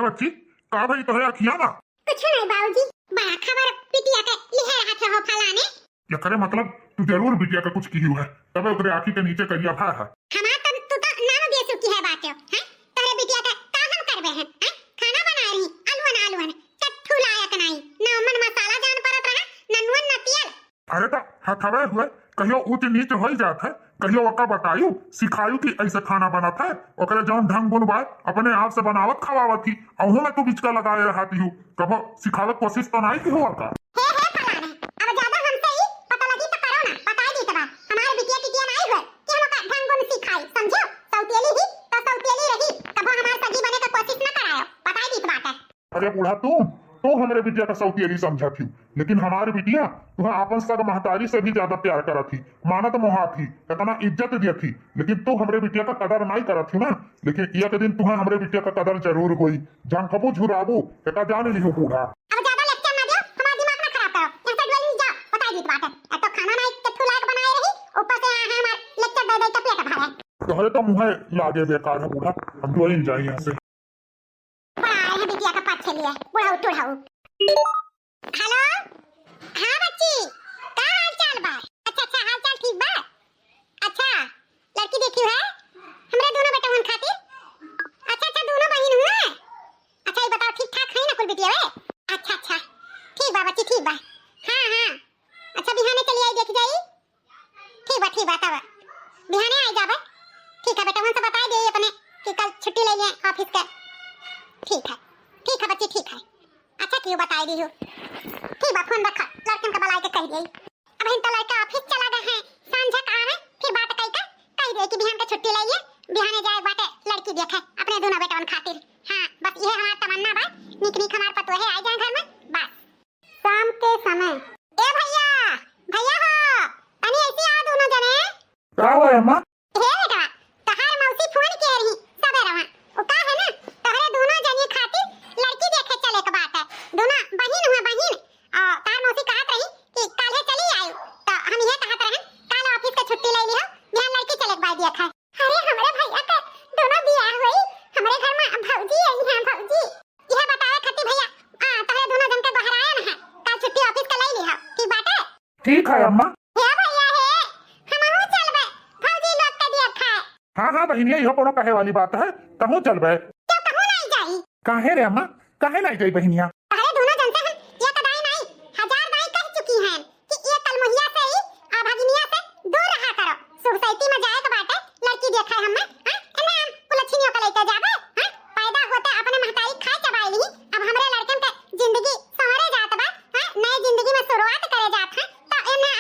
बच्ची का भाई तो है अखिया ना कुछ नहीं बाबूजी, बड़ा खबर पिटिया के लिहे हाथ हो फलाने। या करे मतलब तू जरूर बिटिया का कुछ की है तबे ओकरे आँखी के नीचे करिया भा है। हमार तू तो नाम दे चुकी है बात है। तोरे बिटिया का का हम करबे हैं? खाना बना रही आलूवन चट्ठू लायक नहीं ना मन मसाला जान परत रहा ना नून ना तेल। अरे तो हथवे हुए कहियो ऊंच नीच हो जात है, कहियो ओका बतायू सिखायू कि ऐसे खाना बनत है, ओकरे जौन ढंग गुण बाय अपने आप से बनावत खवावत थी अहू में तू बिचका लगाए रहती हूँ कबो सिखावत कोशिश तो नहीं की हुआ का। हे फलाने अब ज्यादा हमसे ही पता लगी तो करो ना, बता दी तबा हमारे बिटिया टिटिया नहीं हुए कि हम का ढंग गुण सिखाई समझो। सौतेली ही तो सौतेली रही कबो हमार सगी बने का कोशिश न करायो, बता दी बात है। अरे बूढ़ा तू हमरे बिटिया का सौतेली समझा थी, लेकिन हमारी बिटिया तुम्हें आपन सग महतारी से भी ज्यादा प्यार करा थी, मानत मोहा थी, इतना इज्जत दिया थी, लेकिन तू हमरे बिटिया का कदर नहीं करा थी ना। लेकिन एक दिन तुम्हें हमरे बिटिया का कदर जरूर हुई, झंखबू झुराबू एका जान ली हो बूढ़ा। अब ज्यादा लेक्चर ना दो, हमारा दिमाग ना खराब करो, यहाँ से डोली जाओ, बता दी बात है। तो खाना नहीं चट्ठू लायक बनाए रही, ऊपर से हमार लेक्चर दे के पेट भरा है। तोहरे तो मुँह लागे बेकार है बूढ़ा, हम डोली जाए यहाँ से। बिटिया का पाछे लिए बुढ़ाऊ टुढ़ाऊ। हेलो हाँ बच्ची का हाल चाल बा? अच्छा हाल चाल ठीक बा। अच्छा लड़की देखी है हमरे दोनों बेटा हुन खातिर? अच्छा दोनों बहन हुआ। अच्छा ये बताओ ठीक ठाक है ना कुल बिटिया वे? अच्छा ठीक बा बच्ची ठीक बा। हाँ अच्छा बिहाने चली आई देख जाई। ठीक बा तब बिहाने आई जाबे। ठीक है बेटा हुन से बता दे अपने कि कल छुट्टी ले ले ऑफिस का। ठीक है बच्ची ठीक है। अच्छा क्यों बताई दी हो? ठीक बा फोन रखा लड़कन का बलाई के कह दे। अब इन तो लड़का ऑफिस चला गए हैं, सांझ का आवे फिर बात कह दे कि बिहान का छुट्टी ले लिए बिहाने जाए बाटे लड़की देखे अपने दोनों बेटवन खातिर। हां बस ये हमार तमन्ना बा, निक हमार पतो है आ जाए घर में बस शाम के समय। ए भैया हो तनी ऐसे आ दोनों जने। का हुआ अम्मा? हे बेटा तहार मौसी फोन के रही सबे रहा ओ का है ना तहरे दोनों जने खातिर लड़की देखे चले के बात है। दोनों बहन हुए बहन तार मौसी कहत रही कि काले चली आयु तो हम ये कहत रहे काल ऑफिस के छुट्टी ले लियो बिहान लड़की चले के बाद देखा। अरे हमरे भैया का दोनों बियाह हुई हमरे घर में भौजी आई हैं भौजी यह बताए खती भैया तहरे दोनों जन के बाहर आए ना कल छुट्टी ऑफिस का ले लियो ठीक बात है। ठीक है अम्मा। हे भैया हे हमहु चलबे भौजी लोग के देखा। हाँ बहनिया इहो कोनो कहे वाली बात है, कहूँ चलबे तो कहूँ नहीं जाई। काहे रे अम्मा काहे नहीं जाई बहनिया? अरे दोनों जनता हम ये कदाई नहीं हजार बार कह चुकी हैं कि ये कल मुहिया से ही भागिनिया से दूर रहा करो। सोसाइटी में जाए के बाटे लड़की देखा हमने ना हम कुलछिनियों का लेके जाबे पैदा होते अपने महतारी खाए चबाई ली। अब हमरे लड़कन के जिंदगी संवरे जात बा नई जिंदगी में शुरुआत करे जात है तो एने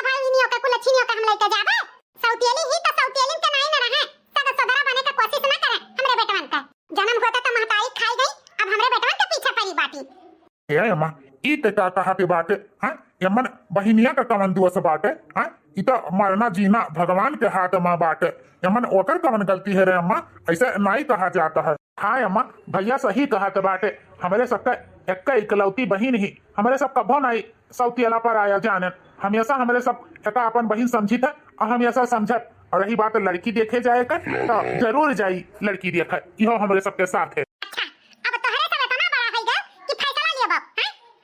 भागिनियों का कुलछिनियों का हम लेके जाबे। सौतेली ही तो सौतेली के नहीं न रहे सदा सदरा बने का कोशिश न करे हमरे बेटवन का जन्म होता तो महतारी खाई गई अब हमरे बेटवन के पीछे पड़ी बाटी। ए अम्मा ई ते का कहा के बात है यमन बहिनिया का कवन दुआ से बात है ई तो मरना जीना भगवान के हाथ में बात है यमन ओकर कवन गलती है रे अम्मा ऐसे नहीं कहा जाता है। हाँ अम्मा भैया सही कहा के बात है हमारे सबका एक इकलौती बहन ही हमारे सब कभो नहीं सौतेला पर आया जाने हमेशा हमारे सब एक अपन बहन समझी था और हमेशा समझत। और रही बात लड़की देखे जाए कर तो जरूर जाई लड़की देखे इहो हमारे सबके साथ है। अब तोहरे सब इतना बड़ा है गा कि फैसला लियो बाप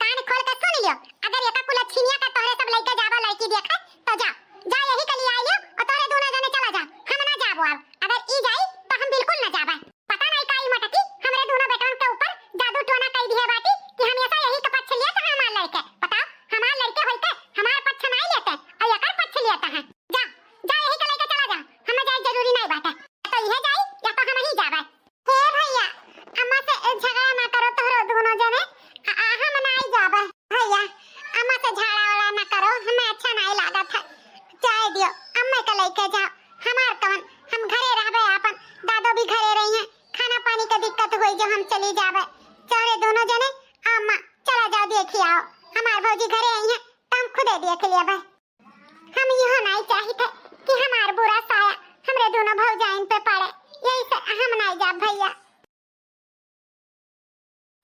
कान खोल के सुन लियो अगर एका कुल छिनिया का तोहरे सब लइका जाबो लड़की देखे तो जा यही के लिए आई लियो और तोहरे दोनों जने चला जा हम ना जाबो। अब अगर ई जाई तो हम बिल्कुल ना जाबे। पता नहीं काई मटकी हमरे दोनों बेटवन के ऊपर जादू टोना कई दिए बाटी कि हमेशा यही का पक्ष लिया था हमार लड़के। बताओ हमार लड़के होते हमार पक्ष नहीं लेते और एकर पक्ष लेते हैं। जा यही के लेके चला जा हमें जाए जरूरी नहीं बाटे तो यह जाई या तो हम ही जाबे। हे भैया अम्मा से झगड़ा ना करो तोहरो दोनों जने हम नहीं जाबे। भैया अम्मा से झगड़ा वाला ना करो हमें अच्छा नहीं लागत है जाए दियो अम्मा के लेके जाओ हमार कवन हम घरे रहबे अपन दादो भी घरे रही हैं खाना पानी का दिक्कत होई जो हम चली जाबे। चले दोनों जने अम्मा चला जाओ देखी आओ हमार भौजी घरे आई हैं तो हम खुदे देख लिया भाई। हम यह नहीं चाहते कि हमार बुरा साया हमरे दोनों भौजाइन पे पड़े यही से हम नहीं जा भैया।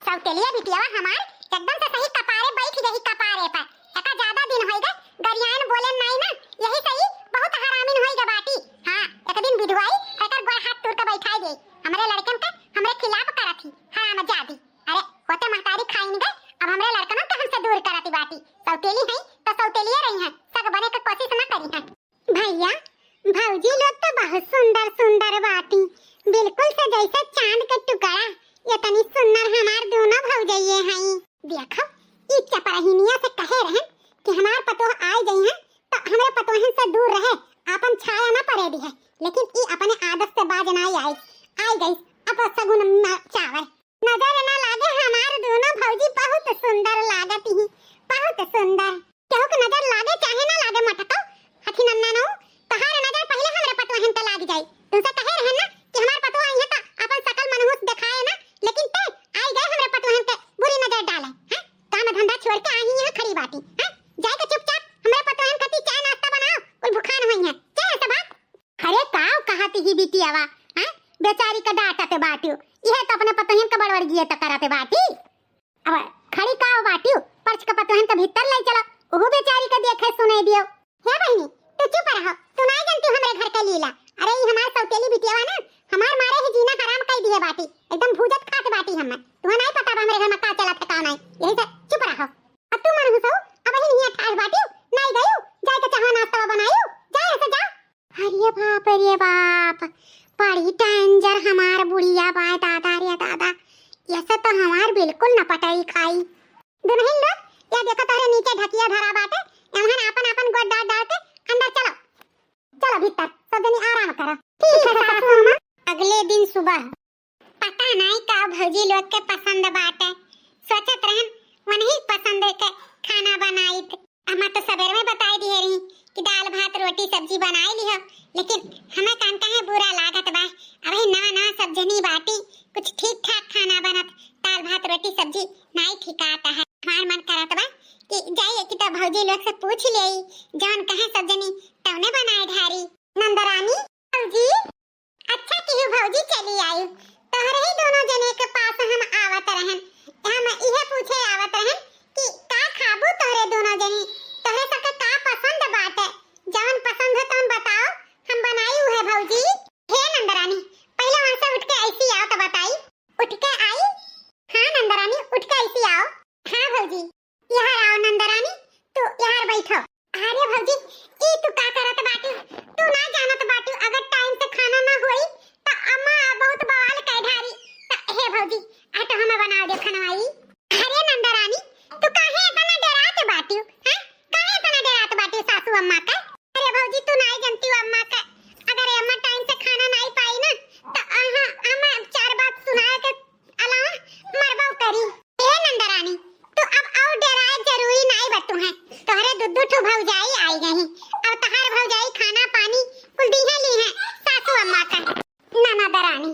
सौतेलिया बिटिया हमार एकदम से सही कपारे बैठ गई कपारे पर एका ज्यादा दिन होई गए गरियान बोले नहीं ना यही सही बहुत हरामिन होई ग बाटी। हां एक दिन विधवाई एकर गोड़ हाथ तोड़ के बैठाई दे हमरे लड़कन के हमरे खिलाफ करत थी हराम जादी। भौजी लोग तो बहुत सुंदर सुंदर बाटी, बिल्कुल से जैसे चांद का टुकड़ा। ये तनी सुंदर हमार दोनों भौजाइये हैं। देखो ई चपराहिनिया से कहे रहे कि हमार पतोह आई गई हैं तो हमरे पतोहन से दूर रहे, अपन छाया न पड़े दी है। लेकिन ई अपने आदत से बाज नहीं आई गई अब सगुन चावल। नजर न लागे हमार दोनों भौजी बहुत सुंदर लागत ही, बहुत सुंदर। केहू के नजर लागे चाहे ना लागे मटको हथी नन्ना नो तहार नजर पहले हमरे पतोहन पे लाग जाई। तुमसे कहे रहे ना कि हमार पतोह आई है तो अपन सकल मनहूस दिखाए ना, लेकिन ते आई गए हमरे पतोहन पे बुरी नजर डाले हैं। काम धंधा छोड़ के आई है खड़ी बाटी हैं। जाए के चुपचाप हमरे पतोहन कती चाय नाश्ता बनाओ, कुल भूखान होई है। चल सब अरे काव कहती ही बिटियावा हैं, बेचारी का डाटा पे बाटियो यह तो अपने पतोहन के बड़बड़ गिए त करा पे बाटी। अब खड़ी काव बाटियो पर्च का पतोहन के भीतर ले चलो, ओहो बेचारी का देखे सुने दियो। हे बहनी तू चुप रहो, तू नहीं जानती हमरे घर का लीला। अरे ये हमार सौतेली बिटियावा ना हमार मारे ही जीना हराम कर दिए बाटी, एकदम भूजत खात बाटी हमें। तुम्हें नहीं पता हमरे घर में का चला था का नहीं, यही से चुप रहो। अब तू मन हुसो अब ही नहीं ठास बाटी नहीं गयो, जाए के चाह नाश्ता बनायो, जा ऐसे जा। अरे बाप बड़ी डेंजर हमार बुढ़िया बाय दादा रे दादा, ऐसे तो हमार बिल्कुल न पटाई खाई। दुल्हन लोग या देखो तोरे नीचे ढकिया धरा बाटे, एमहन अपन अपन गोद डाल डाल के अंदर चलो चलो भीतर सब जनी आराम करो। ठीक है सासू अम्मा। अगले दिन सुबह पता नहीं का भौजी लोग के पसंद बाटे, सोचत रहन वही पसंद के खाना बनाई। अम्मा तो सवेर में बताई दी रही कि दाल भात रोटी सब्जी बनाई ली हो, लेकिन हमें कान कहे बुरा लागत बा। अभी नवा नवा सब जनी बाटी कुछ ठीक ठाक खाना बनत, दाल भात रोटी सब्जी नहीं ठिकाता है। हमार मन करत बा कि जाइए कि तो भौजी लोग से पूछ ले जौन कहे सब जनी तौने बनाए ढारी। नंदरानी भौजी अच्छा की भौजी चली आई, तोहरे ही दोनों जने के पास हम आवत रहन। हम इहे पूछे आवत रहन कि का खाबू तोहरे दोनों जनी, तोहरे सबके का पसंद बाटे, जौन पसंद है तौन बताओ हम बनाई है भौजी। हे नंदरानी पहले वहां से उठ के ऐसी आओ तो बताई। उठ के आई? हाँ नंदरानी उठ के ऐसी आओ। हाँ भौजी यहाँ आओ नंदरानी, तू यहाँ बैठो। अरे भौजी ई तू का करत बाटी, तू ना जानत बाटी अगर टाइम से खाना ना होई तो अम्मा बहुत बवाल कह ढारी। तो हे भौजी आ तो हमें बना दे खाना आई। अरे नंदरानी तू काहे इतना डरात बाटी हैं, काहे इतना डरात बाटी सासू अम्मा का? अरे भौजी तू नहीं जानती हो अम्मा का, अगर अम्मा टाइम से खाना नहीं पाई ना तो अम्मा चार बात सुनाए के अलावा मरबो करी। हे नंदरानी तू अब और डराए जरूरी नहीं बतू है, तोहरे दुद्दू ठो भौजाई आई गई, अब तहार भौजाई खाना पानी कुल दीहे ली है सासू अम्मा का। नंदरानी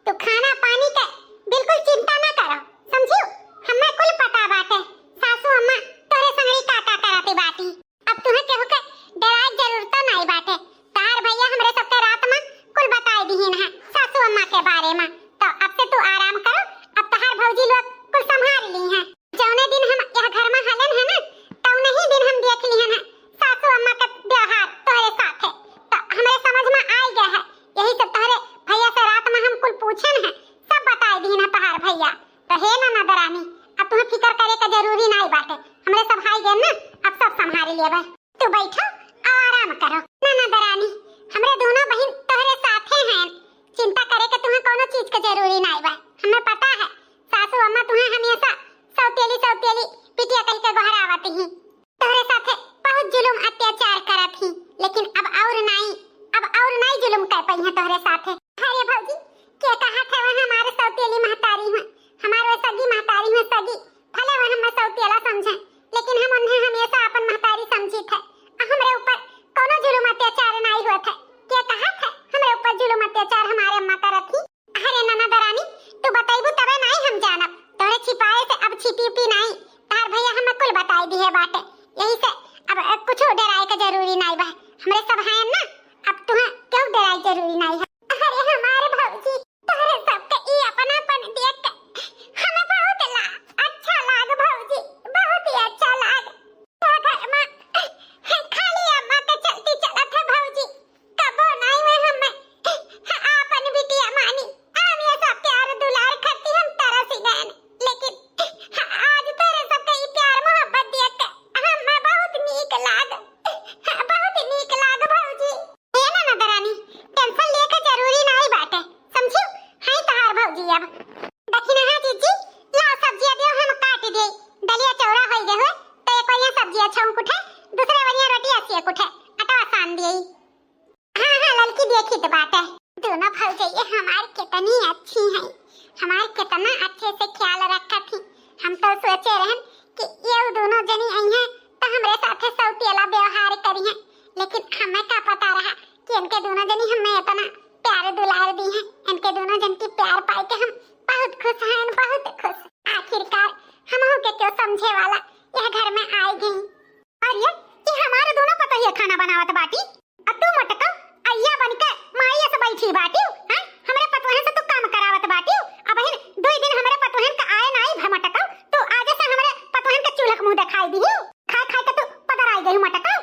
तू खाना पानी के बिल्कुल चिंता ना करो, समझियो हमें कुल पता बाटे सासू अम्मा तोरे संगरी का करते बाटी। अब तुम्हें केहू के डराए जरूरत नहीं बाटे, तार भैया हमरे सबके रात में कुल बताई दीहिन है सासू अम्मा के बारे में। तो अब से तू आराम करो, अब तहार भौजी लोग कुल संभाल ली हैं। जौने दिन हम यह घर में हलन है ना तौने ही दिन हम देख ली है सासू अम्मा का व्यवहार तोहरे साथ है, तो हमें समझ में आ गया है। यही सब तोहरे भैया से रात में हम कुल पूछन है, सब बताई दी ना तहार भैया। तो हे ना नंदरानी अब तुम्हें फिक्र करे का जरूरी नहीं बाटे, हमरे सब भाई गए ना अब सब संभाल लेबे। तू बैठो और आराम करो। ना नंदरानी हमरे दोनों बहन तोहरे साथे हैं, चिंता करे के तुम्हें कोनो चीज के जरूरी नहीं बा। हमें पता है सासू अम्मा तुम्हें हमेशा सौतेली पिटिया कह के गोहरावती ही, तोहरे साथे बहुत जुल्म अत्याचार करत ही, लेकिन अब और नहीं जुल्म कर पई है तोहरे साथे। अरे भौजी के कहा थे वह हमारे सौतेली महतारी है, हमारे सगी महतारी है, सगी भले वह हमें सौतेला समझे लेकिन हम उन्हें हमेशा अपन महतारी समझी थे। हमरे ऊपर कोनो जुल्म अत्याचार नहीं हुआ था, के कहा थे हमरे ऊपर जुल्म अत्याचार हमारे अम्मा करत ही। अरे ननदरानी तू बताइबू तबे नहीं हम जानब, तोरे छिपाए से अब छिपी नहीं, तार भैया हमें कुल बताई दी है बाटे। यही से अब कुछ डराए का जरूरी नहीं बा, हमरे सब हैं ना, अब तुम्हें क्यों डराए जरूरी नहीं है। अरे हमारे भौजी तोरे सबके ई अपनापन देख के हमें बहुत अच्छा लाग भौजी, बहुत ही अच्छा लाग। तो घर में खाली अम्मा के चलती चलत है भौजी, कबो नहीं में हमें अपन बिटिया मानी, हम ये सब प्यार दुलार करती हम तरस गए, लेकिन आज तेरे सबके ई प्यार मोहब्बत देख के हमें बहुत नीक लाग भौजी। हे ना नंदरानी ध्यान दिए। हाँ लड़की देखी तो बात है, दोनों भौजाइये हमारी कितनी अच्छी हैं, हमारे कितना अच्छे से ख्याल रखा थी। हम तो सोचे रहन कि ये दोनों जनी आई हैं तो हमारे साथे सौतेला व्यवहार करी हैं, लेकिन हमें क्या पता रहा कि इनके दोनों जनी हमें इतना प्यार दुलार दी हैं। इनके दोनों जन की प्यार पाए के हम बहुत खुश हैं, बहुत खुश। आखिरकार हम के क्यों समझे वाला यह घर में आई गई। और ये हमारे दोनों पता ही खाना बनावत बाटी, अब तू मटका अय्या बनके माईया से बैठी बाटी हैं, हमरे पतोहन से तू काम करावत बाटी। अब इन 2 दिन हमरे पतोहन का आए नाई भर मटका, तो आज से हमरे पतोहन का चूल्हा मुंह दिखाई दी खा खा के तू पदर आई गई मटका।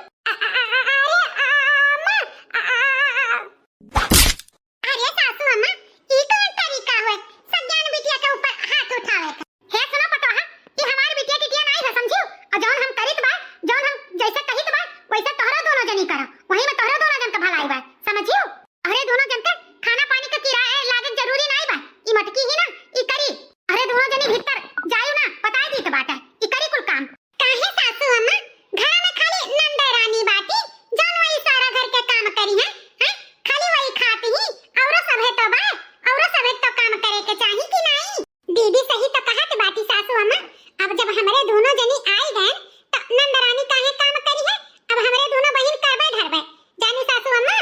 अरे सासू अम्मा ई कौन तरीका है सज्ञान बिटिया के ऊपर हाथ उठावे का? हे सुनो पतोहा कि हमारी बिटिया टिटिया नहीं है समझियो, और जौन हम करित बा, जौन हम जैसे कहित बा वैसे तोहरा दोनों जनी करो, वही में तोहरा दोनों जन का भलाई बा समझियो। अरे दोनों जन के खाना पानी का किराया लागत जरूरी नहीं बा, ई मटकी ही ना ई करी। अरे दोनों जनी भीतर जायू ना बताई दी तो बात है ई करी कुल काम। काहे सासू अम्मा घर में खाली नंदा रानी बाटी, जौन वही सारा घर के काम करी है हैं, खाली वही खाती ही। और सब है तो बा, और सब है तो काम करे के चाहिए कि नहीं? दीदी सही तो कहत बाटी सासू अम्मा। अब जब हमारे दोनों जनी आई गए तो नंदरानी काहे काम करी है, अब हमारे दोनों बहन करबे धरबे जानी सासू अम्मा।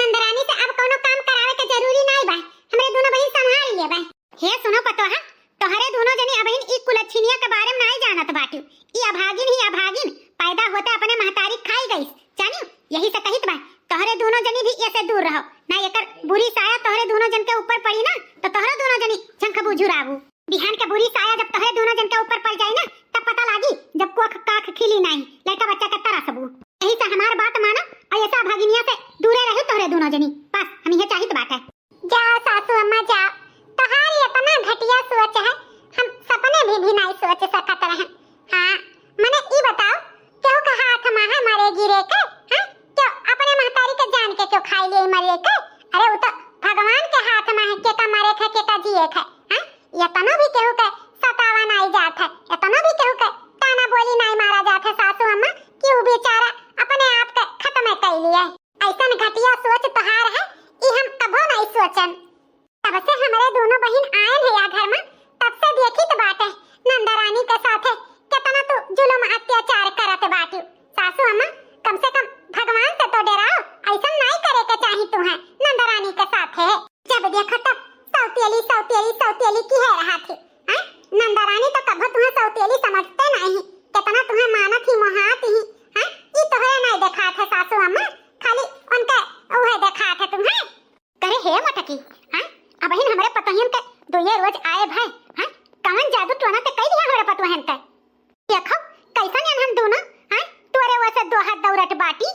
नंदरानी से अब कोनो काम करावे के जरूरी नहीं बा, हमारे दोनों बहन संभाल लेबे। हे सुनो पतोहा तोहरे दोनों जनी अबहिन ई कुलच्छिनिया के बारे में नहीं जानत बाटी। ई अभागिन ही अभागिन पैदा होते अपने महतारी खाई गईस जानियो, यही से कहित बा तोहरे दोनों जनी भी ऐसे दूर रहो ना, एकर बुरी साया तोहरे दोनों जन के ऊपर पड़ी ना तो तोहरे दोनों जनी झंख बुझुराबू। बिहान के बुरी साया जब तोहरे दोनों जन के ऊपर पड़ जाए ना तब पता लागी जब कोख काख खिली नहीं लड़का बच्चा के तरह सबू। यही से हमार बात मानो और ऐसा भागिनिया से दूरे रहो तोहरे दोनों जनी, बस हम ये चाहित बात है। जा सासू अम्मा जा, तोहारी इतना घटिया सोच है हम सपने भी नहीं सोच सकत रहे। हां मने ई बताओ क्यों का हाथ में है मरे गिरे के हैं, क्यों अपने महतारी के जान के क्यों खाई ले मरे के? अरे वो तो भगवान के हाथ में है के का मरे थे के का जिए थे हैं। इतना भी केहू के सतावा नहीं जात है, इतना भी केहू के ताना बोली नहीं मारा जात है सासू अम्मा कि वो बेचारा अपने आप के खत्म कर लिया। ऐसा घटिया सोच तोहार है ई हम कभो नहीं सोचन। तब से हमारे दोनों बहन आए हैं या घर में तब से देखी तो बात है नंदा रानी के साथ कितना तो जुल्म अत्याचार करत बाटी। सासू अम्मा कम से कम भगवान से तो डराओ, ऐसा नहीं करे के चाहिए तू है नंदा रानी के साथ है। जब देखो तब सौतेली सौतेली सौतेली की है रहा थी हैं। नंदा रानी तो कभी तुम्हें सौतेली समझते नहीं, कितना तुम्हें मानत ही मोहात ही हैं। ये तोहरे नहीं देखा था सासू अम्मा, खाली उनके वह देखा था तुम्हें। करे हे मटकी हैं, अब ही हमारे पतोहन के दुए रोज आए भाई हैं, कौन जादू टोना ते कई दिया हमारे पतोहन के। देखो कैसन हम दोनों हैं तोरे वैसे दो हाथ दौड़त बाटी।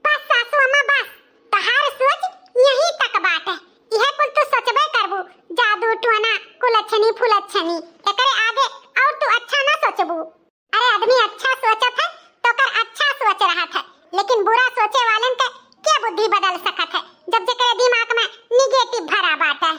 बस सासू अम्मा बस तहार सोच यही तक बात है, यह कुल तू सोचबे करबू जादू टोना कुलच्छनी फुलच्छनी एकरे आगे और तू अच्छा ना सोचबू। अरे आदमी अच्छा सोचत है तो कर अच्छा सोच रहा था, लेकिन बुरा सोचे वालन के क्या बुद्धि बदल सकत है जब जेकरे दिमाग में निगेटिव भरा बात है।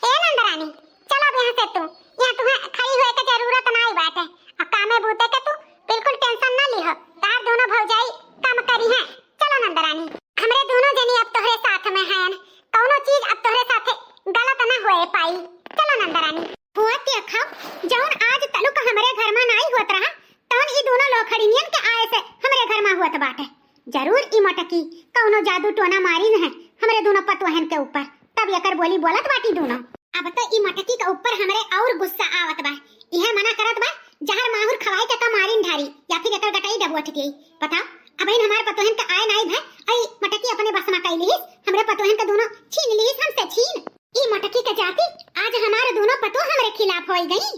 ए नंदरानी चलो अब यहाँ से तू यहाँ तुम्हें खड़ी होए के जरूरत नहीं बात है, अब कामे बूते के तू बिल्कुल टेंशन ना लिहो, तार दोनों भौजाई काम करी हैं। चलो नंदरानी हमरे दोनों जनी अब तोहरे साथ में हैं, कौनो चीज अब तोहरे साथे गलत ना होए पाई। चलो नंदरानी हुआ ते खाओ जौन आज तलुक हमरे घर में नहीं होत रहा तौन ई दोनों लोखड़िनियन के आए से हमरे घर में होत बाटे। जरूर ई मटकी कौनो जादू टोना मारी है हमरे दोनों पतोहन के ऊपर, तब एकर बोली बोलत बाटी दोनों। अब तो ई मटकी के ऊपर हमरे और गुस्सा आवत बा, इहे मना करत बा जहर माहुर खवाई के का मारिन ढारी या फिर एकर गटाई डबोट गई। बताओ अब इन हमारे पतोहन के आए नहीं भाई, आई मटकी अपने बस में कैली हमरे पतोहन के दोनों छीन ली हमसे छीन। ई मटकी के जाती आज हमारे दोनों पतो हमरे खिलाफ होई गई।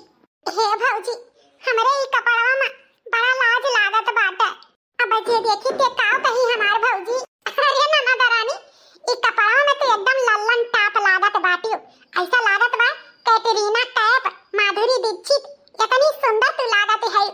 हे भौजी हमरे ई कपड़वा में बड़ा लाज लागत बाटे, अब जे देखी ते काव कही हमार भौजी। अरे नाना दरानी ई कपड़वा में तो एकदम लल्लन टाप लागत बाटी, ऐसा लागत बा कैटरीना कैफ माधुरी दीक्षित इतनी सुंदर तू लागत है।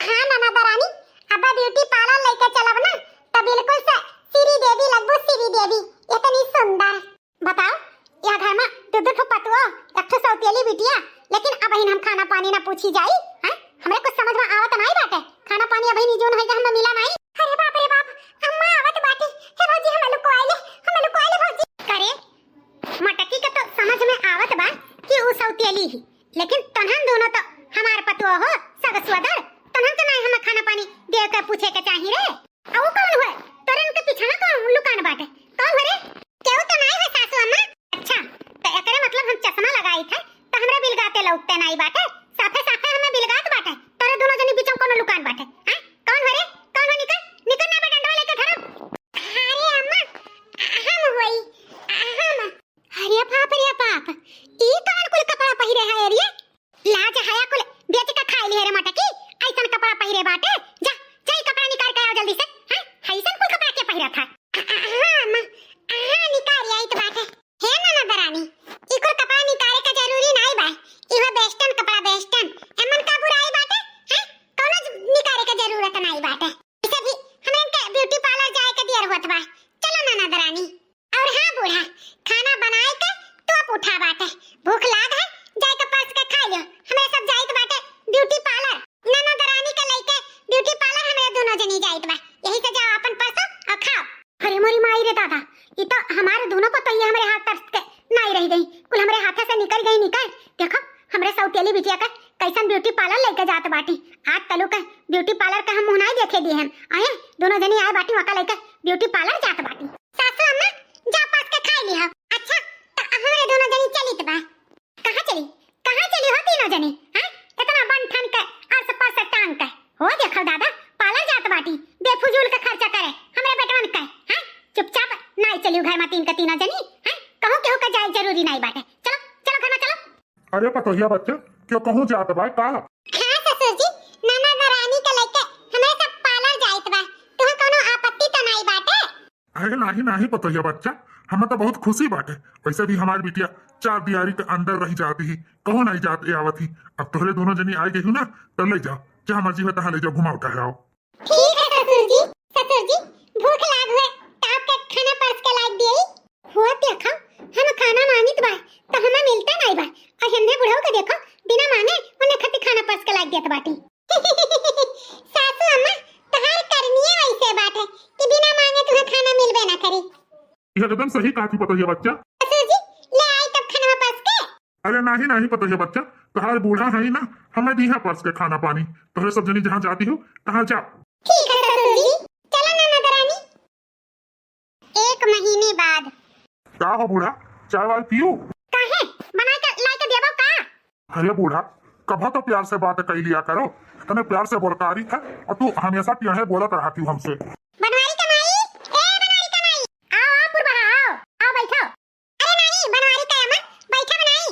हां नाना दरानी अब ब्यूटी पार्लर लेके चलब ना तो बिल्कुल से श्री देवी लगबू, श्री देवी इतनी सुंदर। बताओ या घर में दूध पतुआ एक तो सौतेली बिटिया, लेकिन अब हम खाना पानी ना पूछी जाई हैं, हमरे कुछ समझ में आवत नहीं बाटे। खाना पानी अभी नहीं जोन है हम मिला नहीं। अरे बाप रे बाप अम्मा आवत बाटी, हे चली ही, लेकिन तनहन दोनों तो हमार पतो हो सगसवदर, तनहन तो नहीं हम खाना पानी देव के पूछे के चाही रे। आ वो कौन हुए तोरन के पीछे ना कौन लुकान बाटे, कौन हरे केहू तो नहीं है सासू अम्मा। अच्छा तो एकरे मतलब हम चश्मा लगाई थे तो हमरे बिलगाते लौकते नहीं बाटे, साथे साथे हमें बिलगात बाटे, तोरे दोनों जनी बीचों कोनो लुकान बाटे। हां कौन हरे कौन हो, निकल निकल ना डंडवा लेके धरब। अरे अम्मा हम होई हम, अरे बाप रे बाप, ई कौन कुल कपड़ा पहिरे है रे, लाज हया कुल बेच के खाई ले रे मटकी, ऐसन कपड़ा पहिरे बाटे। जा जा कपड़ा निकाल के आओ जल्दी से। हां ऐसन कुल कपड़ा के पहिरा था। हां अम्मा हां निकाल आई तो बाटे है ना नदरानी, ई कुल कपड़ा निकाले का जरूरी नहीं बा, इहो वेस्टर्न कपड़ा वेस्टर्न एमन का बुराई बाटे। हां कोनो निकाले का जरूरत नहीं बाटे, इसे भी हमें के ब्यूटी पार्लर जाए के देर होत बा, चलो ना नदरानी। और हां बूढ़ा खाना बनाए के तो अब उठा बाटे, भूख लाग है जाए के पास के खा लियो, हमें सब जाइत बाटे ब्यूटी पार्लर, ना नदरानी के लइके ब्यूटी पार्लर हमें दोनों जनी जाइत बा, यही से जाओ अपन परसो और खाओ। अरे मोरी माई रे दादा, ये तो हमारे दोनों को तो ये हमारे हाथ तरस के नहीं रह गई, कुल हमारे हाथ से निकल गई निकल। देखो हमरे सौतेली बिटिया का कैसन ब्यूटी पार्लर लेके जात बाटी, आज तलू का ब्यूटी पार्लर का हम मुंह नहीं देखे दिए हैं, आए दोनों जनी आए बाटी वका लेके ब्यूटी पार्लर जात बाटी। सासू अम्मा जा पास के खाई ली हो। अच्छा तो हमारे दोनों जनी चली तो बा, कहां चली हो तीनों जनी? हां इतना बन ठन के आस पास से टांग के हो, देखो दादा पार्लर जात बाटी, बेफजूल का खर्चा करे हमरे बेटवन का। हां चुपचाप नहीं चलियो घर में तीन का तीनों जनी, हां कहूं केहू का जाए जरूरी नहीं बाटे, चलो चलो घर में चलो। अरे पतोहिया बच्चा क्यों कहूँ जात बा का? हां ससुर जी नाना नारानी के लेके हमें सब पार्लर जाइत बा, तुह कोनो आपत्ति तो नहीं बाटे? अरे नहीं नहीं पतोहिया बच्चा, हमें तो बहुत खुशी बाटे, वैसे भी हमारी बिटिया 4 दियारी के अंदर रह जाती ही, कहो नहीं जात आवत ही, अब तोहरे दोनों जनी आए गई ना तो ले जाओ, जहाँ मर्जी हो तहाँ ले जाओ, घुमाओ टहराओ। ठीक है ससुर जी भूख लाग है तो आपके खाना परस के लाग दिए हो, देखो हम खाना मांगित बा तो हमें मिलता नहीं बा, और हमने बुढ़ऊ के देखो बिना मांगे उन्हें खती खाना परस के लाग दिया बाटी। सासू अम्मा तहार करनी है वैसे बात है कि बिना मांगे तुम्हें खाना मिलबे ना करे। यह एकदम सही कहा थी पतोहिया बच्चा। ससुर जी ले आई तब खाना परस के। अरे नहीं नहीं पतोहिया बच्चा, तोहार बूढ़ा है ही ना, हमें दी है परस के खाना पानी, तोहरे सब जनी जहाँ जाती हो तहाँ जाओ। ठीक है ससुर जी चलो ना नदरानी। 1 महीने बाद का हो बूढ़ा, चाय वाय पियो? काहे बना के ला के देबो का? अरे बूढ़ा कभा तो प्यार से बात कर लिया करो, तने प्यार से बोलकारी है और तू हमेशा टेढ़े बोलत रहती हूँ हमसे। बनवारी कमाई बनवारी कमाई आओ बुढ़वा आओ बैठो। अरे नहीं बनवारी का अम्मा बैठा बनाई,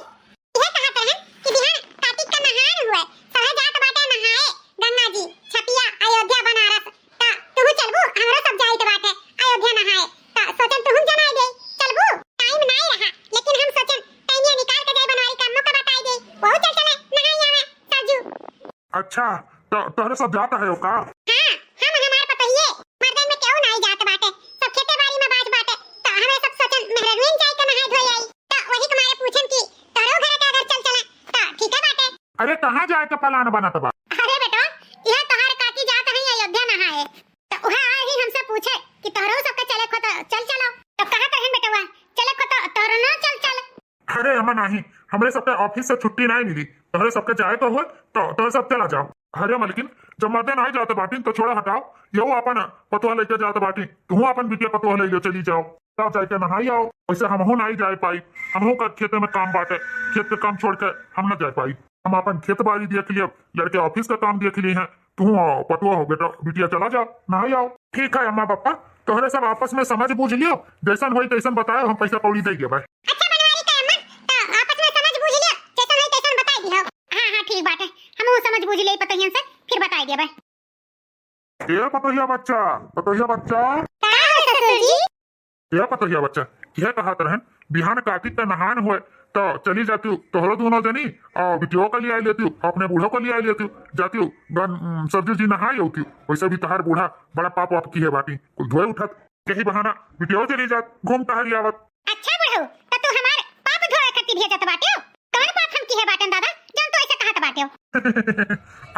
यह कहते हैं कि बिहान कार्तिक का नहान हुए सहे जात बाटे नहाए गंगा जी छपिया अयोध्या बनारस, ता तू चलबू हमरो सब जाइत बाटे अयोध्या नहाए, ता सोचन तू जनाई दे चलबू, टाइम नहीं रहा लेकिन हम सोचन टाइम निकाल के जाए बनवारी का अम्मा का बताई दे, बहुत चल चले नहाई आवे साजू। अच्छा तो तोहरे सब जाता है का? हां हम हमार पतइए मर्दन में क्यों नहीं जात बाटे, सब खेते बाड़ी में बाज बाटे, तो हमें सब सोचन मेहरवेन जाए के नहाई धोई आई, तो वही तुम्हारे पूछन की तोरो घर के अगर चल चला तो ठीक है बाटे। अरे कहाँ जाए का प्लान बनाता बा? अरे बेटा यह तोहार काकी जात है अयोध्या नहाए, तो वह ही हमसे पूछे कि तोरो सबके चले खो तो चल चलो, तो कहा कहन बेटवा चले खो तो तोरो ना चल चल। अरे अम्मा नहीं, हमरे सबके ऑफिस से छुट्टी नहीं मिली, तोहरे सबके जाए तो हो तो तोहरे सब चला जाओ। अरे मलकिन जब मर्दे नहीं जाते बाटी तो छोड़ा हटाओ, यो अपन पतुआ लेके जाते बाटी, तू अपन बिटिया पतुआ ले लो चली जाओ, तब जाके नहाई आओ, वैसे हमहू नहीं जा पाई, हमहू का खेते में काम बाटे, खेत के काम छोड़ के हम न जा पाई, हम अपन खेत बाड़ी देख लिए, लड़के ऑफिस का काम देख लिए हैं, तू पतुआ हो बेटा बिटिया चला जाओ नहाई आओ। ठीक है अम्मा पापा, तोहरे सब आपस में समझ बूझ लियो, जैसन होई तैसन बताओ, हम पैसा कौड़ी देंगे भाई। अच्छा बनवारी का अम्मा तो आपस में समझ बूझ लियो, जैसन होई तैसन बताई दियो। हां हां ठीक बात है, हम समझ बूझ ले पतइयन से फिर बताई दे भाई। ये पतोहिया बच्चा का हो ससुर जी? ये पतोहिया बच्चा यह कहत रहन बिहान कार्तिक का नहान हुए तो चली जाती हूँ, तोहरो दोनों जनी और बिटियों का लिए आई लेती हूँ, अपने बूढ़ों को लिए आई लेती हूँ, जाती हूँ सरजू जी नहाई होती हूँ, वैसे भी तहार बूढ़ा बड़ा पाप वाप की है बाटी, कुल धोए उठत, यही बहाना बिटियों चली जात, घूम टहल आवत। अच्छा बुढ़ऊ तो तू हमार पाप धोए खातिर भेजत बाटे हो, कौन पाप हम की है बाटन दादा जब तो ऐसे कहत बाटे हो?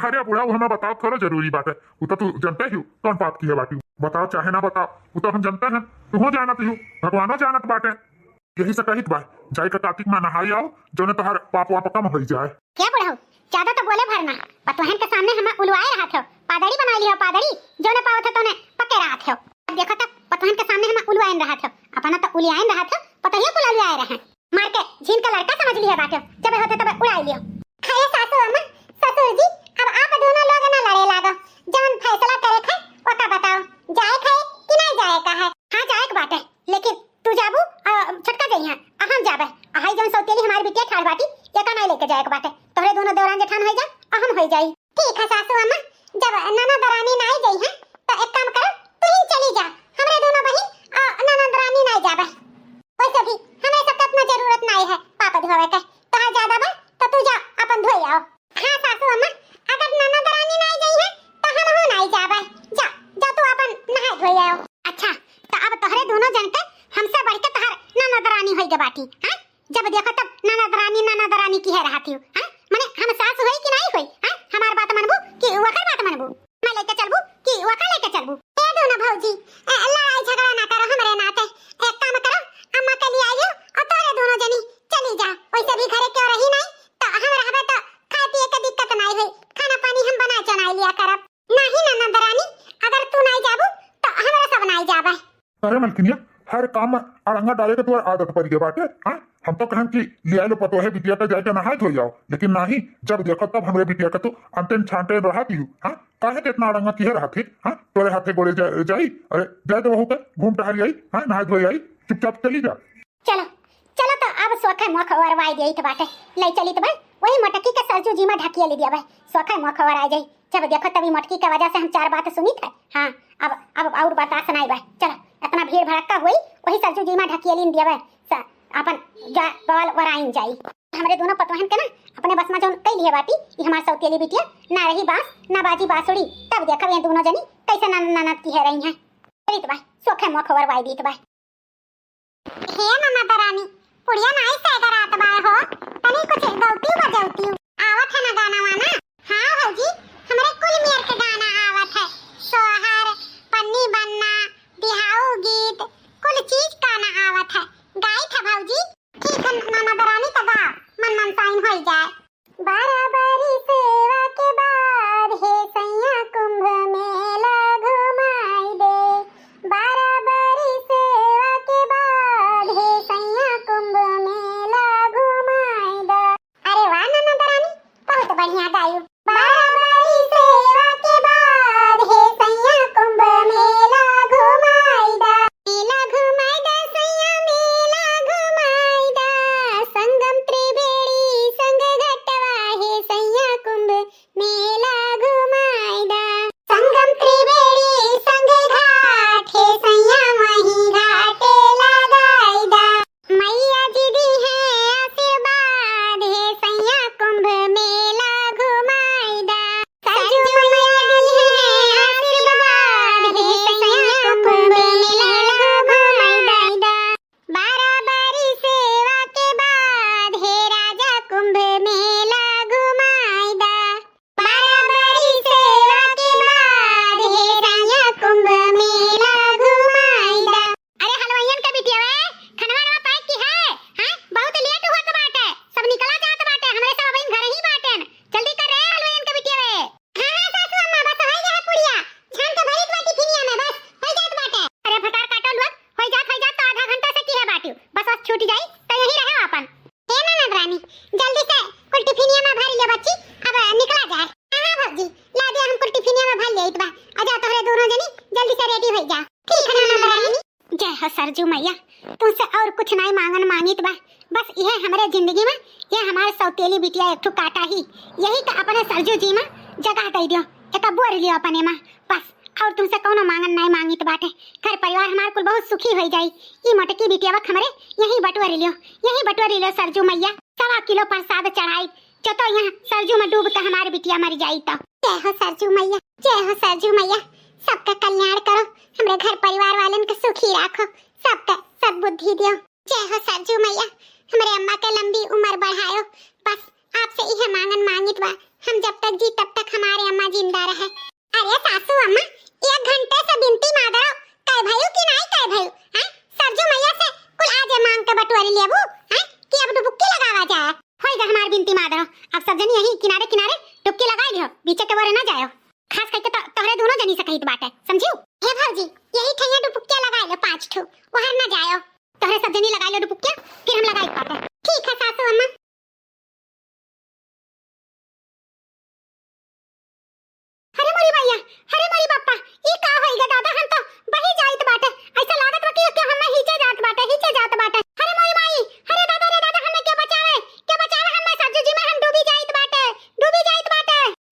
अरे बुढ़ा वो हमें बताओ थोड़ा जरूरी बात है, वो तो तू जानते ही कौन पाप की है बाटी, बताओ चाहे ना बताओ वो तो हम जानते हैं, तू हो जानत ही भगवानो जानत बाटे। यही से कहित बा जाए के कार्तिक में नहाई आओ जोने तोहर पाप वाप कम हो जाए। क्या बुढ़ऊ ज्यादा तो बोले भरना पतोहन के सामने हम उलवाए रहा थे पादड़ी बना लियो पादड़ी जो ने पावत तो ने पके रहा थे। अब देखो तो पतोहन के सामने हम उलवाए रहा थे अपना तो उलियाए रहा थे पतोहिया को उलवाए रहे मार के झीन का लड़का समझ लिया बाटे जब होते तब उड़ाई लियो। खाए सासू अम्मा ससुर जी अब आप दोनों लोग ना लड़े लागो जवन फैसला करे खे ओका बताओ जाए खे कि नहीं जाए का है। हां जाए के बाटे लेकिन तू जाबू छटका जइहा हम जाबे हाई जवन सौतेली हमारी बिटिया ठाड़ बाटी एका नहीं लेके जाए के बाटे तोरे दोनों देवरान जेठान हो जा हम हो जाई। ठीक है सासू अम्मा जब ननद दरानी नहीं गई है तो एक काम करो तू ही चली जा हमरे दोनों बहन ननद दरानी नहीं जाबे वैसे भी हमें सब अपना जरूरत नहीं है पापा धोवे के तो आ ज्यादा बा तो तू जा अपन धोई आओ। हां सासू अम्मा अगर ननद दरानी नहीं गई है तो हम हो नहीं जाबे जा जा तू अपन नहा धोई आओ। अच्छा तो अब तोहरे दोनों जन के हमसे बढ़ के तोहर ननद दरानी होई के बाटी हां जब देखो तब ननद दरानी की है रहती हूं हां माने हम सास होई कि नहीं होई हां हमार बात मनबू कि वकर बात मनबू मैं लेके चलबू कि वकर लेके चलबू ए दोनों भौजी लड़ाई झगड़ा ना करो हमरे नाते एक काम करो अम्मा के लिए आइयो और तोरे दोनों जनी चली जा वैसे भी घरे क्यों रही नहीं तो हम रहबे तो खाए पिए के दिक्कत नहीं होई खाना पानी हम बना चना लिया करब नहीं ननद दरानी अगर तू नहीं जाबू तो हमरा सब नहीं जाबे। अरे मलकिनिया हर काम में अड़ंगा डाले के तोर आदत पड़ गई बाटे। हाँ हम तो कहन कि ले आलो पतोहे बिटिया के जाके नहाए धो जाओ लेकिन नहीं जब देखो तब हमरे बिटिया के तू अंतिम छांटे रहती हूँ। हाँ काहे के इतना अड़ंगा किए रहती हाँ तोरे हाथे गोड़े जाई अरे जाए तो वहू के घूम टहल आई हाँ नहाए धोई आई चुपचाप चली जा। चलो चलो तो अब सोखे मुख वरवाई देई त बाटे ले चली त भाई वही मटकी के सरजू जी में ढकिया ले दिया भाई सोखे मुख वर आ जाई जब देखो तभी मटकी के वजह से हम चार बात सुनी थे। हाँ अब और बता सुनाई भाई चलो इतना भीड़ भड़का हुई वही सरजू जी में ढकिया ले दिया भाई अपन बवाल वराइन जाई हमरे दोनों पतवाहन के ना अपने बस में जो कई लिए बाटी ये हमार सौतेली बिटिया ना रही बांस ना बाजी बांसुड़ी तब देखब ये दोनों जनी कैसे ननद की है रही हैं। चली तो भाई सोखे मुख वरवाई दी तो भाई हे ननद दरानी पुड़िया नहीं से करात बाय हो तनी कुछ गौती बजौती आवत है ना गाना वाना। हां भौजी हमरे कुल मेर के गाना आवत है सोहर पन्नी बनना बिहाऊ गीत कुल चीज गाना आवत है गाई था भौजी। ठीक है ननद दरानी तो गा मन साइन हो जाए। बराबरी सेवा के बाद हे सैया कुंभ मेला घुमाई दे बराबरी सेवा के बाद हे सैया कुंभ मेला घुमाई दे। अरे वाह ननद दरानी बहुत बढ़िया गायू। बराबरी सेवा के बाद हे सैया कुंभ मेला घुमाई दे मेला घुमाई दे सैया मेला घुमाई दे संगम त्रिवेणी संग घटवा हे सैया कुंभ मेला घुमाई दे संगम त्रिवेणी संग घाट हे सैया वही घाटे लगाई दे मैया जी दी है आशीर्वाद हे सैया कुंभ मेला घुमाई दे सरजू मैया दी है आशीर्वाद हे सैया कुंभ मेला घुमाई दे बराबरी सेवा के बाद हे राजा कुंभ मेला घुमाई दे बराबरी सेवा के बाद हे राजा कुंभ मेला घुमाई दे। अरे हलवाइयन के बिटिया वे खनवा पाई की है हैं बहुत लेट हुआ तो बाटे सब निकला जात बाटे हमरे सब अबइन घर ही बाटेन जल्दी कर रे हलवाइयन के बिटिया वे। हां सासू अम्मा बस होई जा पुड़िया छान के भरी बाटी फिनिया में बस हो जात बाटे। अरे फटार काटो लोग हो जात तो आधा घंटा से की है बाटी बस छूट जाई तो यही रहे अपन। हे ननद रानी जल्दी से कुल टिफिनिया में भर ले बच्ची अब निकला जाए। हां भौजी ला दे हम कुल टिफिनिया में भर लेत बा आजा तोहरे दोनों जनी जल्दी से रेडी हो जा। ठीक है ननद रानी। जय हो सरजू मैया तुमसे और कुछ नहीं मांगन मांगित बा बस यह हमारे जिंदगी में ये हमारे सौतेली बिटिया एक ठो काटा ही यही का अपने सरजू जी में जगह दे दियो एक बोर लियो अपने में बस और तुमसे कोनो मांगन नहीं मांगित बाटे घर परिवार हमार कुल बहुत सुखी हो जाई। ई मटकी बिटिया वक हमरे यही बटोरी लियो सरजू मैया 1.25 किलो प्रसाद चढ़ाई जो तो यहाँ सरजू में डूब के हमारी बिटिया मर जाई तो। जय हो सरजू मैया जय हो सरजू मैया सबका कल्याण करो हमरे घर परिवार वालन के सुखी रखो सबका सद्बुद्धि दियो। जय हो सरजू मैया हमरे अम्मा के लंबी उम्र बढ़ायो बस आपसे यह मांगन मांगित बा हम जब तक जी तब तक हमारे अम्मा जिंदा रहे। अरे सासू अम्मा 1 घंटे से बिनती मादरो कह भयो कि नहीं कह भयो हैं सरजू मैया से कुल आज मांग के बटोरी लेबू हैं कि अब डुबकी लगावा जाए होइगा हमार बिनती मादर अब सब जनी यही किनारे किनारे डुबकी लगाई दियो बीचे के बोरे ना जायो खास करके तोहरे दोनों जनी से कहित बाटे समझियो हे भौजी यही ठैया डुबकी लगाई लो 5 ठो वहां ना जायो तोहरे सब जनी लगाई लो डुबकी फिर हम लगाई पाते ठीक है सासू अम्मा अरे मोरी भैया अरे मोरी पापा ई का होइगा दादा हम तो बही जाइत बाटे ऐसा लागत बा कि हम हीचे जात बाटे अरे मोरी माई अरे दादा हमें के बचावे हमें सज्जू जी में हम डूबी जाइत बाटे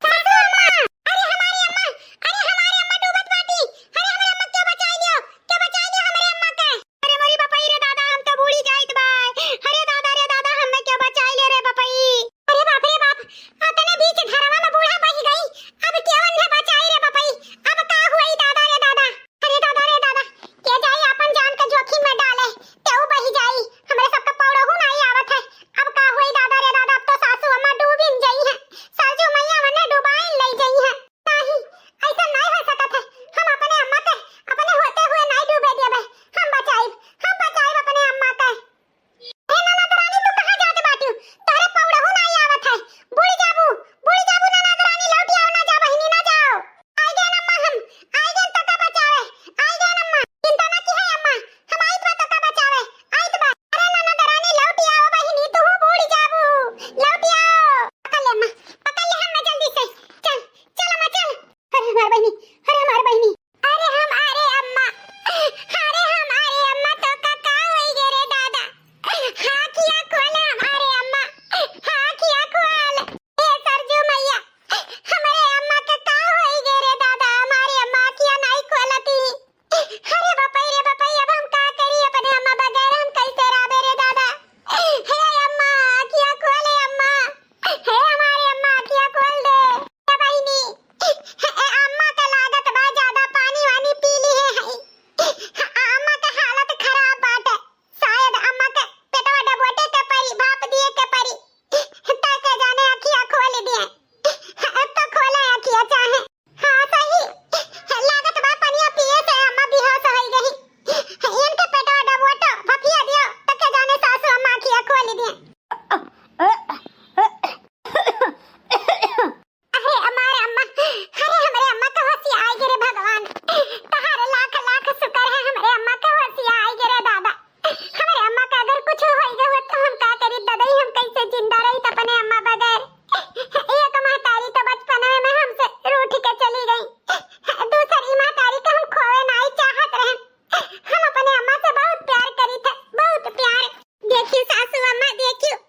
सासू अम्मा अरे हमारी अम्मा डूबत बाटी अरे हमारी अम्मा के बचाई लियो हमारे अम्मा के अरे मोरी पापा रे दादा हम तो बूढ़ी जाइत बाय अरे दादा हमें के बचाई ले रे पापाई अरे बाप अतने बीच घरवा में बूढ़ा बही गई अब केवन ने बचाई रे पापाई अब का हुई दादा रे दादा के जाई अपन जान के जोखिम में डाले तेऊ बही जाई हमरे सबका पौड़हु नहीं आवत है अब का हुई दादा रे दादा अब तो सासू अम्मा डूबिन जाई है सासू मैया मने डुबाइन लई जाई है नहीं ऐसा नहीं हो सकत है हम अपने अम्मा के अपने होते हुए नहीं डूबे देबे हम बचाई अपने अम्मा के हे ननद रानी तू कहां जात बाटू तोरे पौड़हु नहीं आवत है बुढ़ जाबू ननद रानी लौटी आओ ना जा बहिनी ना जाओ आई गए अम्मा हम आई गए तका बचावे आई गए अम्मा चिंता ना की है अम्मा हम आई तो तका बचावे आई तो अरे ननद रानी लौटी आओ बहिनी तू बुढ़ जाबू लौटी आओ पकड़ ले हम जल्दी से चल अम्मा चल अरे हमार बहिनी अरे हम आ रे अम्मा तो का होई गे रे दादा हां किया खोल हमारे अम्मा हां किया खोल ए सरजू मैया हमारे अम्मा के का होई गे रे दादा हमारी अम्मा किया नहीं खोलती अरे बापाई अब हम का करी अपने अम्मा बगैर हम कैसे राबे रे दादा हे अम्मा किया खोले अम्मा हे हमारे अम्मा किया खोल दे ए बहिनी अम्मा का लागत बा ज्यादा पानी वानी पी ली है अम्मा का हालत खराब बाटे शायद अम्मा के पेटवा डबोटे के परी भाप दिए के परी ताके जाने अखिया खोल दिए अब तो खोला अखिया चाहे हां सही लागत बा पनिया पिए से अम्मा बेहोश हो गई इनके पेटवा डबोटो भपिया दियो ताके जाने सासू अम्मा अखिया खोल दिए अरे हमारे अम्मा का होशी आई गे रे भगवान तहारे लाख शुक्र है हमारे अम्मा का होशी आई गे रे दादा हमारे अम्मा का अगर कुछ होई गए तो हम का करी दादा हम कैसे जिंदा रही अपने अम्मा बगैर एक महतारी तो बचपन में हमसे रूठ के चली गई दूसरी महतारी को हम खोए नहीं चाहत रहे हम अपने अम्मा से बहुत प्यार करी थे बहुत प्यार देखियो सासू अम्मा देखियो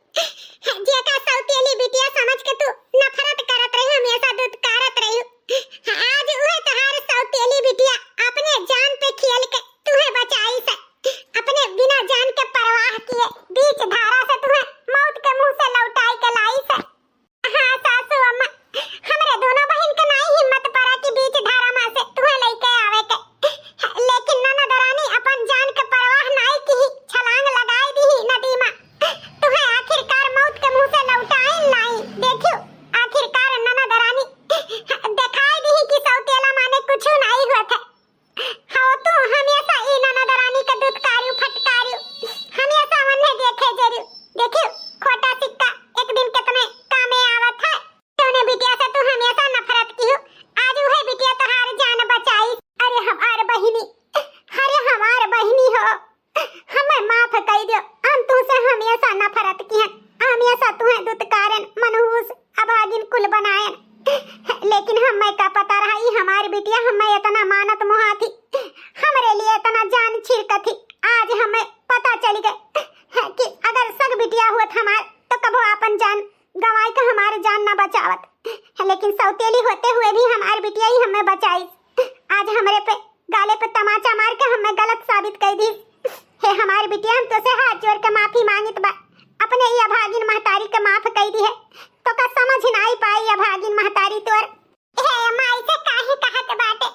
जे का सौतेली बिटिया समझ के तू नफरत करत रही हमेशा दुत्कारत रही आज उहे तहार सौतेली बिटिया अपने जान पे खेल के तुहे बचाई से अपने बिना जान के परवाह किए बीच धारा से तुहे मौत के मुंह से लौटाई के लाई से हां सासू अम्मा हमरे दोनों बहन के नहीं हिम्मत पड़ा कि बीच धारा में से तुहे लेके आवे के लेकिन ननद रानी अपन जान के परवाह नहीं की छलांग लगाई दी नदी में तुहे आखिरकार मौत के मुंह से लौटाई लाई देखियो आखिरकार ननद रानी दिखाई दी कि सौतेला माने कुछ नहीं हुआ था हां तू हमेशा ई ननद रानी के दुत्कारियो फटकारियो हमेशा मन्ने देखे जरूर देखियो खोटा सिक्का एक दिन के तुम्हें कामे आवत है तूने बिटिया से तू हमेशा नफरत की हो आज वह बिटिया तहार जान बचाई अरे हमार बहिनी हो हमें माफ कर दियो हम तुझसे हमेशा नफरत की हैं हमेशा तुम्हें दुत्कारन मनहूस अभागिन कुल बनायन लेकिन हमें का पता रहा ही हमारी बिटिया हमें इतना मानत मोहा थी हमरे लिए इतना जान छिड़क थी आज हमें पता चल गए कि अगर सग बिटिया हुआ हमार तो कबो अपन जान गवाई का हमारे जान न बचावत लेकिन सौतेली होते हुए भी हमारी बिटिया ही हमें बचाई आज हमरे पे गाले पे तमाचा मार के हमें गलत साबित कर दी हे हमारी बिटिया हम तो से हाथ जोड़ के माफी मांगित बा अपने ये अभागिन महतारी के माफ कर दी है तो का समझ नहीं पाई अभागिन महतारी तोर हे अम्मा ऐसे काहे कहत बाटे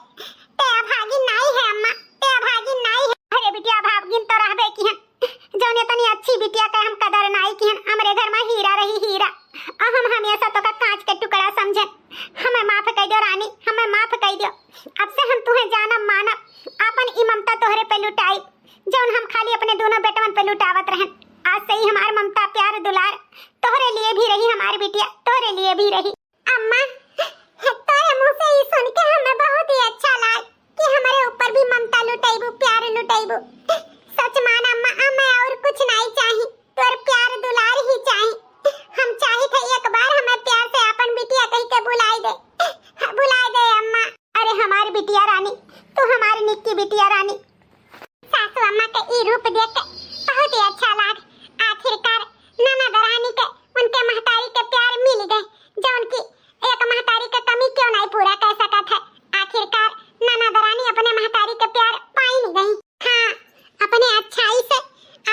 ते अभागिन नहीं है अम्मा ते अभागिन नहीं है अरे बिटिया अभागिन तो रहबे की है जौन इतनी अच्छी बिटिया के हम कदर नहीं की है हमरे घर में हीरा रही हीरा हम हमेशा तो का कांच के टुकड़ा समझे हमें माफ कर दो रानी हमें माफ कर दो अब से हम तुम्हें जानब मानब अपन ई ममता तोहरे पे लुटाई जौन हम खाली अपने दोनों बेटवन पे लुटावत रहन आज से ही हमार ममता प्यार दुलार तोहरे लिए भी रही, हमारी बिटिया तोहरे लिए भी रही। अम्मा तोरे मुंह से ही सुन के हमें बहुत ही अच्छा लगा कि हमारे ऊपर भी ममता लुटाइबू, प्यार लुटाइबू। सच मान अम्मा, हमें और कुछ नहीं चाहिए, तोर प्यार दुलार ही चाहिए। हम चाहे थे एक बार हमें प्यार से अपन बिटिया कह के बुलाए दे अम्मा। अरे हमारी बिटिया रानी, तू हमारी निक्की बिटिया रानी। सासू अम्मा के ई रूप देख के बहुत ही अच्छा लगा। आखिरकार ननद रानी के उनके महतारी के प्यार मिल गए, जो उनकी एक महतारी का कमी क्यों नहीं पूरा कर सका था। आखिरकार ननद रानी अपने महतारी के प्यार पाई नहीं गई। हाँ, अपने अच्छाई से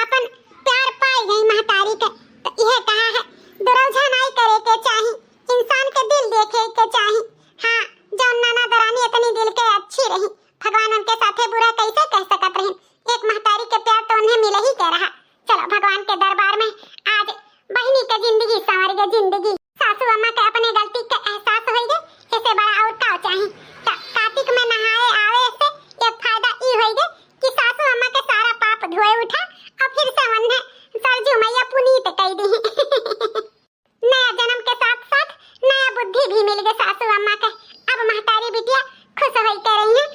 अपन प्यार पाई गई महतारी के। तो यह कहा है दुरौझा नहीं करे के चाहिए, इंसान के दिल देखे के चाहिए। हाँ, जो ननद रानी इतनी दिल के अच्छी रही, भगवान उनके साथे बुरा कैसे कह सकत रही। एक महतारी के प्यार तो उन्हें मिल ही के रहा। चलो भगवान के दरबार में आज बहनी के जिंदगी संवर गई जिंदगी। सासू अम्मा के अपने गलती का एहसास हो गए, इससे बड़ा और क्या चाहिए। कार्तिक में नहाए आवे से एक फायदा ई हो गए कि सासू अम्मा के सारा पाप धोए उठा और फिर से उन्हें सरजू मैया पुनीत कर दी। नया जन्म के साथ साथ नया बुद्धि भी मिल गई सासू अम्मा के। अब महतारी बिटिया खुश होते रही है।